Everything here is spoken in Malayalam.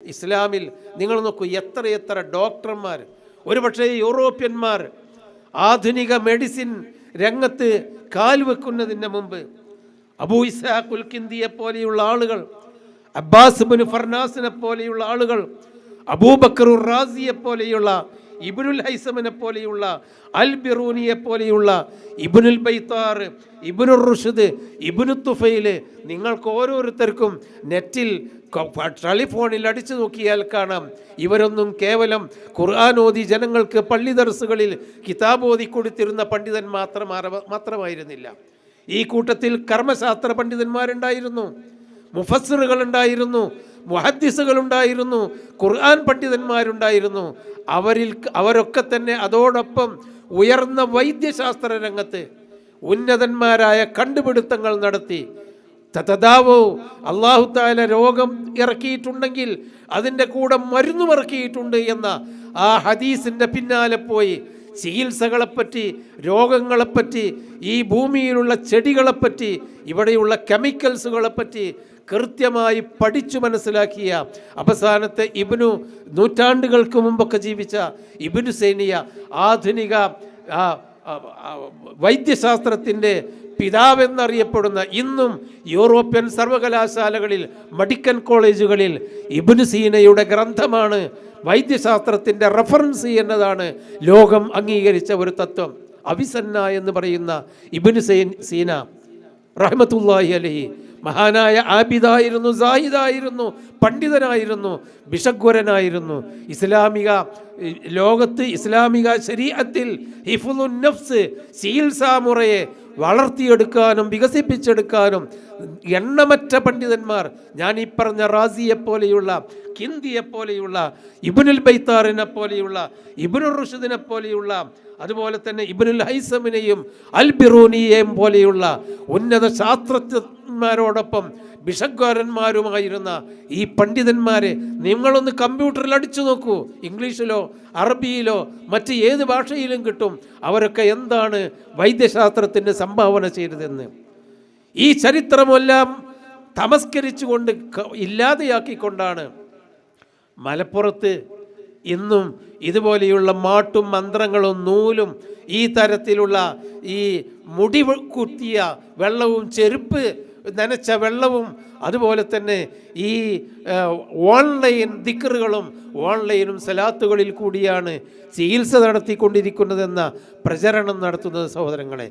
ഇസ്ലാമിൽ നിങ്ങൾ നോക്കൂ, എത്രയെത്ര ഡോക്ടർമാർ, ഒരുപക്ഷെ യൂറോപ്യന്മാർ ആധുനിക മെഡിസിൻ രംഗത്ത് കാൽവെക്കുന്നതിന് മുമ്പ് അബൂ ഇസ്ഹാഖ് ഉൽ കിന്ദിയെ പോലെയുള്ള ആളുകൾ, അബ്ബാസ് ഇബ്നു ഫർനാസിനെ പോലെയുള്ള ആളുകൾ, അബൂബക്കർ റാസിയെ പോലെയുള്ള, ഇബ്നുൽ ഹൈസമിനെ പോലെയുള്ള, അൽ ബിറൂനിയെ പോലെയുള്ള, ഇബ്നുൽ ബൈത്താർ, ഇബ്നുർ റുഷ്ദ്, ഇബ്നു തുഫൈൽ, നിങ്ങൾക്ക് ഓരോരുത്തർക്കും നെറ്റിൽ ടെലിഫോണിൽ അടിച്ചു നോക്കിയാൽ കാണാം. ഇവരൊന്നും കേവലം ഖുർആൻ ഓതി ജനങ്ങൾക്ക് പള്ളി ദർസുകളിൽ കിതാബ് ഓതി കൊടുത്തിരുന്ന പണ്ഡിതൻ മാത്രമായിരുന്നില്ല. ഈ കൂട്ടത്തിൽ കർമ്മശാസ്ത്ര പണ്ഡിതന്മാരുണ്ടായിരുന്നു, മുഫസ്സിറുകൾ ഉണ്ടായിരുന്നു, മുഹദ്ദിസുകൾ ഉണ്ടായിരുന്നു, ഖുർആൻ പണ്ഡിതന്മാരുണ്ടായിരുന്നു. അവരൊക്കെ തന്നെ അതോടൊപ്പം ഉയർന്ന വൈദ്യശാസ്ത്ര രംഗത്ത് ഉന്നതന്മാരായ കണ്ടുപിടുത്തങ്ങൾ നടത്തി. തതദാവോ, അല്ലാഹു തആല രോഗം ഇറക്കിയിട്ടുണ്ടെങ്കിൽ അതിൻ്റെ കൂടെ മരുന്നും ഇറക്കിയിട്ടുണ്ട് എന്ന ആ ഹദീസിൻ്റെ പിന്നാലെ പോയി ചികിത്സകളെപ്പറ്റി, രോഗങ്ങളെപ്പറ്റി, ഈ ഭൂമിയിലുള്ള ചെടികളെപ്പറ്റി, ഇവിടെയുള്ള കെമിക്കൽസുകളെപ്പറ്റി കൃത്യമായി പഠിച്ചു മനസ്സിലാക്കിയ അവസാനത്തെ നൂറ്റാണ്ടുകൾക്ക് മുമ്പൊക്കെ ജീവിച്ച ഇബ്നു സൈനിയ, ആധുനിക വൈദ്യശാസ്ത്രത്തിൻ്റെ പിതാവെന്നറിയപ്പെടുന്ന, ഇന്നും യൂറോപ്യൻ സർവകലാശാലകളിൽ, മെഡിക്കൽ കോളേജുകളിൽ ഇബ്നു സീനയുടെ ഗ്രന്ഥമാണ് വൈദ്യശാസ്ത്രത്തിൻ്റെ റഫറൻസ് എന്നതാണ് ലോകം അംഗീകരിച്ച ഒരു തത്വം. അവിസന്ന എന്ന് പറയുന്ന ഇബ്നു സീന റഹ്മത്തുള്ളാഹി അലൈഹി മഹാനായ ആബിദായിരുന്നു, സാഹിദായിരുന്നു, പണ്ഡിതനായിരുന്നു, ബിഷഗ്വരനായിരുന്നു. ലോകത്ത് ഇസ്ലാമിക ശരീഅത്തിൽ ഹിഫ്ളുൻ നഫ്സ്, ചികിത്സാമുറയെ വളർത്തിയെടുക്കാനും വികസിപ്പിച്ചെടുക്കാനും എണ്ണമറ്റ പണ്ഡിതന്മാർ, ഞാൻ ഈ പറഞ്ഞ റാസിയെ പോലെയുള്ള, കിന്ദിയെ പോലെയുള്ള, ഇബ്നുൽ ബൈത്താറിനെ പോലെയുള്ള, ഇബ്നുർ റുഷ്ദിനെ പോലെയുള്ള, അതുപോലെ തന്നെ ഇബ്നുൽ ഹൈസമിനെയും അൽ ബിറൂനിയെയും പോലെയുള്ള ഉന്നത ശാസ്ത്രജ്ഞന്മാരോടൊപ്പം ബിഷഗ്വരന്മാരുമായിരുന്ന ഈ പണ്ഡിതന്മാരെ നിങ്ങളൊന്ന് കമ്പ്യൂട്ടറിൽ അടിച്ചു നോക്കൂ. ഇംഗ്ലീഷിലോ അറബിയിലോ മറ്റ് ഏത് ഭാഷയിലും കിട്ടും. അവരൊക്കെ എന്താണ് വൈദ്യശാസ്ത്രത്തിന് സംഭാവന ചെയ്തതെന്ന്. ഈ ചരിത്രമെല്ലാം തമസ്കരിച്ചുകൊണ്ട്, ഇല്ലാതെയാക്കിക്കൊണ്ടാണ് മലപ്പുറത്ത് ഇന്നും ഇതുപോലെയുള്ള മാട്ടും മന്ത്രങ്ങളും നൂലും ഈ തരത്തിലുള്ള ഈ മുടി കുത്തിയ വെള്ളവും ചെരുപ്പ് നനച്ച വെള്ളവും അതുപോലെ തന്നെ ഈ ഓൺലൈൻ ദിക്റുകളും ഓൺലൈനും സലാത്തുകളിൽ കൂടിയാണ് ചികിത്സ നടത്തിക്കൊണ്ടിരിക്കുന്നതെന്ന പ്രചരണം നടത്തുന്നത് സഹോദരങ്ങളെ.